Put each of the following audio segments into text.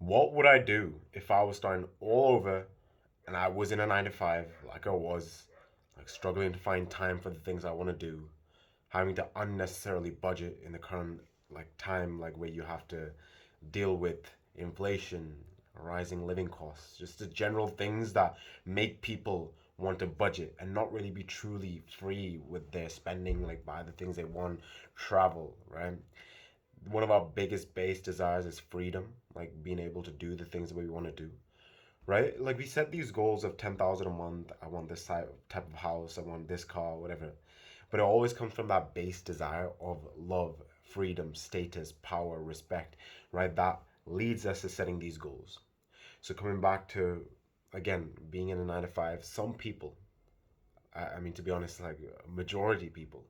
What would I do if I was starting all over and I was in a 9 to 5, like I was, like struggling to find time for the things I want to do, having to unnecessarily budget in the current like time, like where you have to deal with inflation, rising living costs, just the general things that make people want to budget and not really be truly free with their spending, like buy the things they want, travel, right? One of our biggest base desires is freedom, like being able to do the things that we want to do, right? Like we set these goals of 10,000 a month. I want this type of house. I want this car, whatever. But it always comes from that base desire of love, freedom, status, power, respect, right? That leads us to setting these goals. So coming back to, again, being in a 9 to 5, some people, I mean, to be honest, like majority people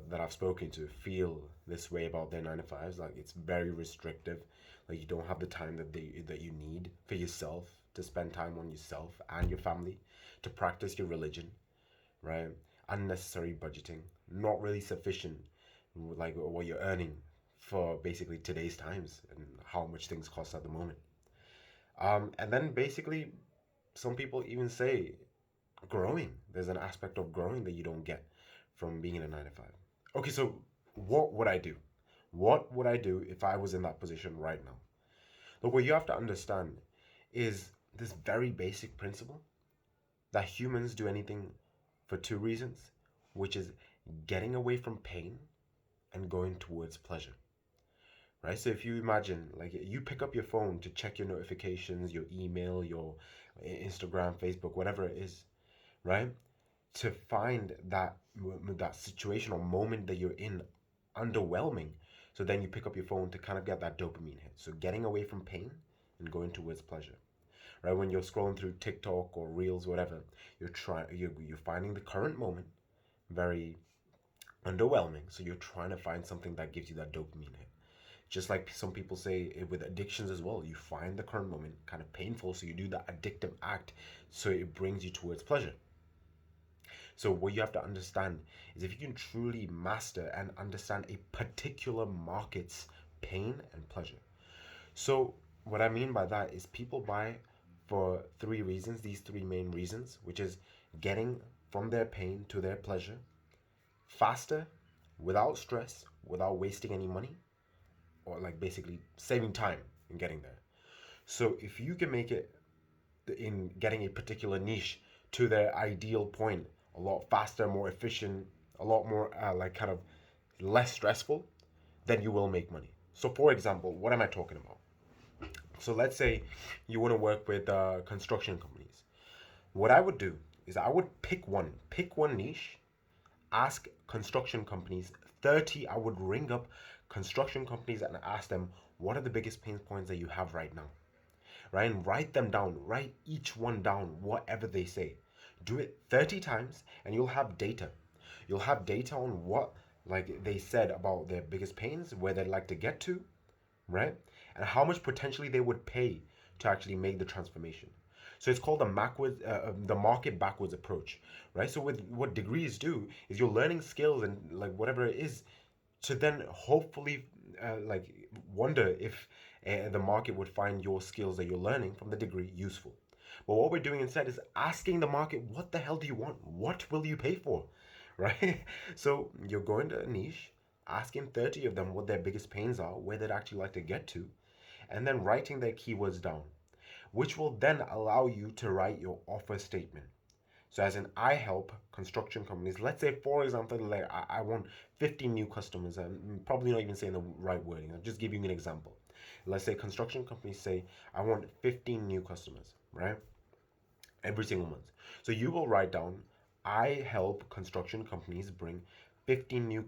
that I've spoken to feel this way about their 9 to 5s. Like it's very restrictive. Like you don't have the time that you need for yourself to spend time on yourself and your family, to practice your religion, right? Unnecessary budgeting, not really sufficient, like what you're earning for basically today's times and how much things cost at the moment. And then basically, some people even say growing. There's an aspect of growing that you don't get from being in a 9 to 5. Okay, so what would I do? What would I do if I was in that position right now? Look, what you have to understand is this very basic principle that humans do anything for two reasons, which is getting away from pain and going towards pleasure. Right? So if you imagine, like, you pick up your phone to check your notifications, your email, your Instagram, Facebook, whatever it is, right? To find that situation or moment that you're in underwhelming. So then you pick up your phone to kind of get that dopamine hit. So getting away from pain and going towards pleasure. Right? When you're scrolling through TikTok or Reels, whatever, you're finding the current moment very underwhelming. So you're trying to find something that gives you that dopamine hit. Just like some people say with addictions as well, you find the current moment kind of painful, so you do that addictive act, so it brings you towards pleasure. So what you have to understand is if you can truly master and understand a particular market's pain and pleasure. So what I mean by that is people buy for three reasons, these three main reasons, which is getting from their pain to their pleasure faster, without stress, without wasting any money, or like basically saving time in getting there. So if you can make it in getting a particular niche to their ideal point a lot faster, more efficient, a lot more like kind of less stressful, then you will make money. So, for example, what am I talking about? So, let's say you want to work with construction companies. What I would do is I would pick one niche, ask construction companies 30. I would ring up construction companies and ask them what are the biggest pain points that you have right now, right? And write them down, write each one down, whatever they say. Do it 30 times and you'll have data. You'll have data on what like they said about their biggest pains, where they'd like to get to, right? And how much potentially they would pay to actually make the transformation. So it's called the market backwards approach, right? So with what degrees do is you're learning skills and like whatever it is to then hopefully like wonder if the market would find your skills that you're learning from the degree useful. But what we're doing instead is asking the market, what the hell do you want? What will you pay for? Right? So you're going to a niche, asking 30 of them what their biggest pains are, where they'd actually like to get to, and then writing their keywords down, which will then allow you to write your offer statement. So as in, I help construction companies. Let's say, for example, like I want 15 new customers. I'm probably not even saying the right wording. I'm just giving you an example. Let's say construction companies say, I want 15 new customers, right? Every single month. So you will write down, I help construction companies bring 15 new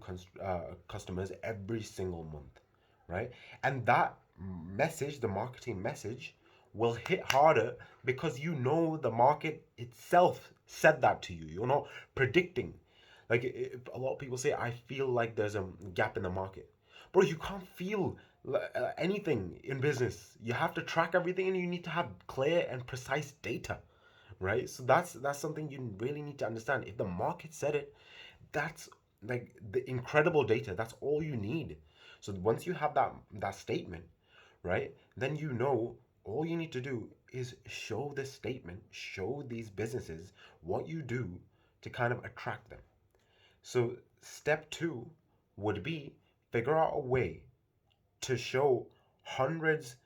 customers every single month, right? And that message, the marketing message, will hit harder because you know the market itself said that to you. You're not predicting. Like a lot of people say, I feel like there's a gap in the market. Bro, you can't feel anything in business. You have to track everything and you need to have clear and precise data, right? So that's something you really need to understand. If the market said it, that's like the incredible data. That's all you need. So once you have that statement, right, then you know all you need to do is show this statement, show these businesses what you do to kind of attract them. So, step two would be figure out a way to show hundreds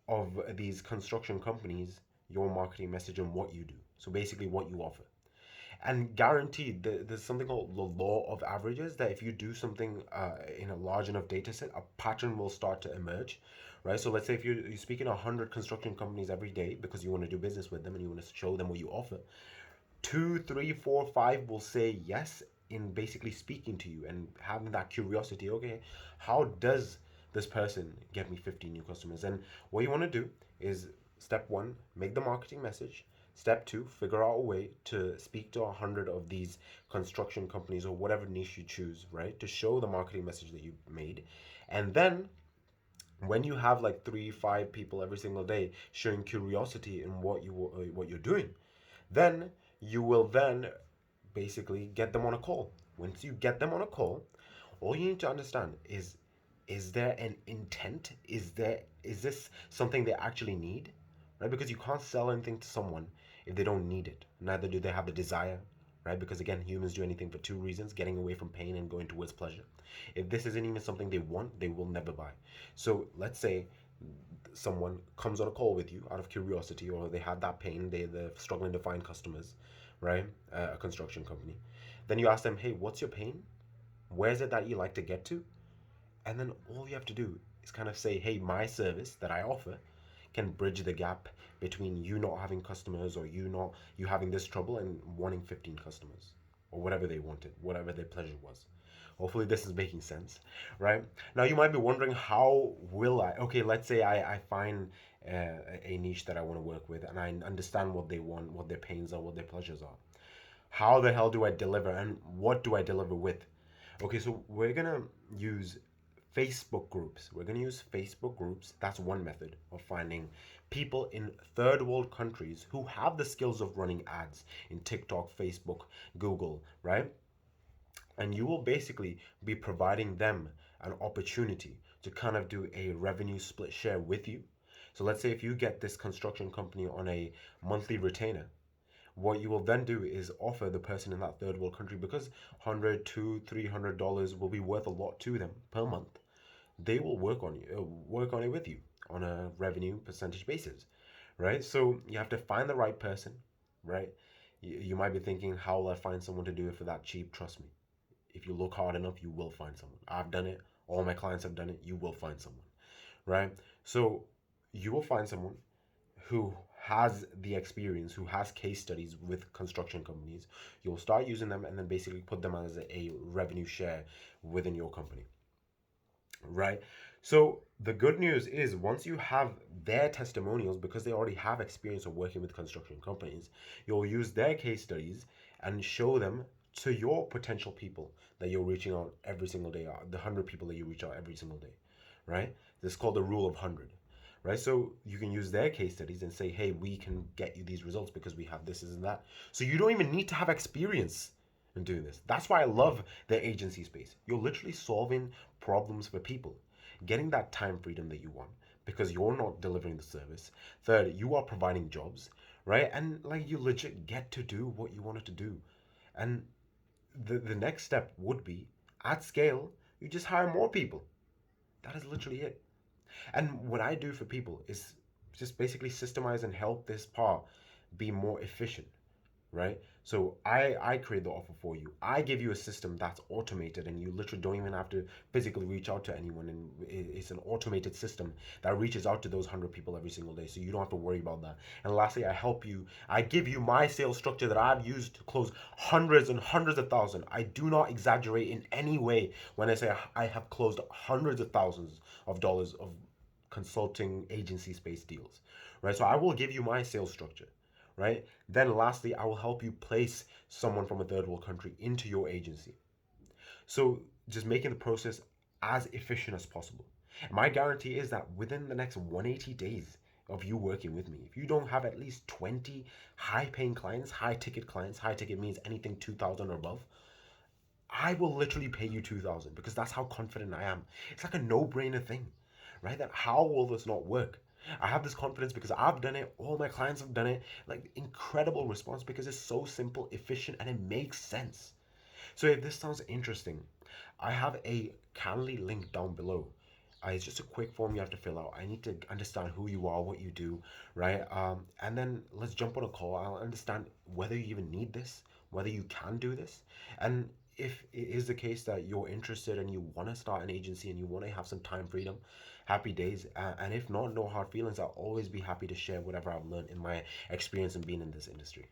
of these construction companies your marketing message and what you do. So, basically, what you offer. And guaranteed, there's something called the law of averages that if you do something in a large enough data set, a pattern will start to emerge, right? So let's say if you're speaking to 100 construction companies every day because you want to do business with them and you want to show them what you offer, two, three, four, five will say yes in basically speaking to you and having that curiosity. Okay, how does this person get me 50 new customers? And what you want to do is step one, make the marketing message. Step two, figure out a way to speak to 100 of these construction companies or whatever niche you choose, right? To show the marketing message that you made. And then when you have like three, five people every single day showing curiosity in what you're doing, then you will then basically get them on a call. Once you get them on a call, all you need to understand is there an intent? Is this something they actually need? Right? Because you can't sell anything to someone if they don't need it. Neither do they have the desire, right? Because again, humans do anything for two reasons: getting away from pain and going towards pleasure. If this isn't even something they want, they will never buy. So let's say someone comes on a call with you out of curiosity, or they had that pain, they're struggling to find customers, right? A construction company. Then you ask them, hey, what's your pain? Where is it that you like to get to? And then all you have to do is kind of say, hey, my service that I offer can bridge the gap between you not having customers or you having this trouble and wanting 15 customers or whatever they wanted, whatever their pleasure was. Hopefully this is making sense, right? Now you might be wondering, how will I? Okay, let's say I find a niche that I want to work with and I understand what they want, what their pains are, what their pleasures are. How the hell do I deliver and what do I deliver with? Okay, so we're gonna use Facebook groups. We're gonna use Facebook groups. That's one method of finding people in third world countries who have the skills of running ads in TikTok, Facebook, Google, right? And you will basically be providing them an opportunity to kind of do a revenue split share with you. So let's say if you get this construction company on a monthly retainer, what you will then do is offer the person in that third world country, because 100, 200, $300 will be worth a lot to them per month. They will work on it with you on a revenue percentage basis, right? So you have to find the right person, right? You might be thinking, how will I find someone to do it for that cheap? Trust me, if you look hard enough, you will find someone. I've done it. All my clients have done it. You will find someone, right? So you will find someone who has the experience, who has case studies with construction companies. You'll start using them and then basically put them as a revenue share within your company, right? So the good news is, once you have their testimonials, because they already have experience of working with construction companies, you'll use their case studies and show them to your potential people that you're reaching out every single day, the 100 people that you reach out every single day, right? This is called the rule of 100, right? So you can use their case studies and say, hey, we can get you these results because we have this and that. So you don't even need to have experience in doing this. That's why I love the agency space. You're literally solving problems for people, getting that time freedom that you want because you're not delivering the service. Third, you are providing jobs, right? And like, you legit get to do what you wanted to do. And the next step would be, at scale, you just hire more people. That is literally it. And what I do for people is just basically systemize and help this part be more efficient, right? So I create the offer for you. I give you a system that's automated, and you literally don't even have to physically reach out to anyone. And it's an automated system that reaches out to those 100 people every single day. So you don't have to worry about that. And lastly, I help you. I give you my sales structure that I've used to close hundreds and hundreds of thousands. I do not exaggerate in any way when I say I have closed hundreds of thousands of dollars of consulting agency space deals, right? So I will give you my sales structure, right? Then lastly, I will help you place someone from a third world country into your agency. So just making the process as efficient as possible. And my guarantee is that within the next 180 days of you working with me, if you don't have at least 20 high paying clients, high ticket clients, high ticket means anything 2,000 or above, I will literally pay you 2,000 because that's how confident I am. It's like a no brainer thing, right? That how will this not work? I have this confidence because I've done it. All my clients have done it. Like incredible response because it's so simple, efficient, and it makes sense. So if this sounds interesting, I have a Calendly link down below. It's just a quick form you have to fill out. I need to understand who you are, what you do, right? And then let's jump on a call. I'll understand whether you even need this, whether you can do this, and if it is the case that you're interested and you want to start an agency and you want to have some time freedom, happy days. And if not, no hard feelings. I'll always be happy to share whatever I've learned in my experience and being in this industry.